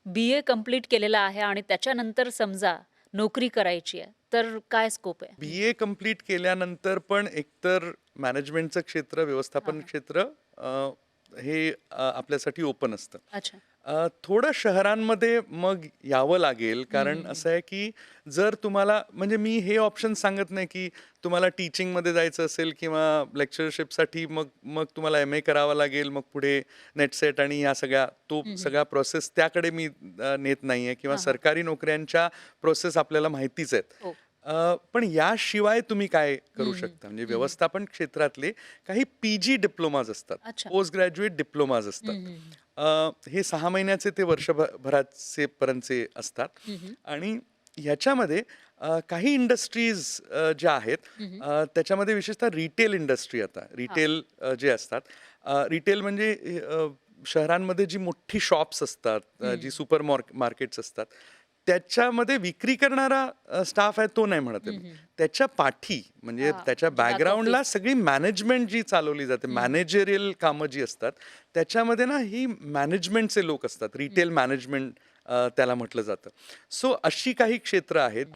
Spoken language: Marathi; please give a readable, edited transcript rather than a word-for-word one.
बी-ए कंप्लीट केलेला आहे आणि त्याच्यानंतर समजा नोकरी करायची आहे, तर काय स्कोप आहे? बी-ए कंप्लीट केल्यानंतर पण एकतर मॅनेजमेंटचं क्षेत्र, हां, व्यवस्थापन हां. क्षेत्र हे आपल्यासाठी ओपन असतं. अच्छा. थोडं शहरांमध्ये मग यावं लागेल, हं, कारण हं, हं. असं आहे की जर तुम्हाला म्हणजे मी हे ऑप्शन सांगत नाही की तुम्हाला टीचिंगमध्ये जायचं असेल किंवा लेक्चरशिपसाठी मग मग तुम्हाला एम-ए करावं लागेल, मग पुढे नेट-सेट आणि ह्या तो हं, हं. सगळा प्रोसेस त्याकडे मी नेत नाहीये किंवा हां, हां. सरकारी नोकऱ्यांच्या प्रोसेस आपल्याला माहितीच आहेत. हो. पण याशिवाय तुम्ही काय करू हं, हं. शकता? म्हणजे हं, हं. व्यवस्थापन क्षेत्रातले काही पी-जी डिप्लोमाज असतात, अच्छा. पोस्ट ग्रॅज्युएट डिप्लोमाज हं, असतात. हं, हं. हे 6 महिन्याचे ते भराचे पर्यंतचे असतात हं, हं. आणि ह्याच्यामध्ये काही इंडस्ट्रीज ज्या आहेत, हं, हं. त्याच्यामध्ये विशेषतः रिटेल इंडस्ट्री आता हां. रिटेल जे असतात, रिटेल म्हणजे शहरांमध्ये जी मोठी शॉप्स असतात, जी हं. सुपर मार्केट्स असतात, त्याच्यामध्ये विक्री करणारा स्टाफ आहे तो नाही म्हणत आहे हं, मी. हं. त्याच्या पाठी म्हणजे हां, त्याच्या म्हणजे बॅक बॅकग्राऊंडला ऑफिस. सगळी मॅनेजमेंट जी चालवली जाते, हं, हं. मॅनेजरियल कामं जी असतात, त्याच्यामध्ये ना ही मॅनेजमेंटचे लोक असतात. हं. रिटेल मॅनेजमेंट त्याला म्हटलं जातं. सो अशी काही क्षेत्र आहेत.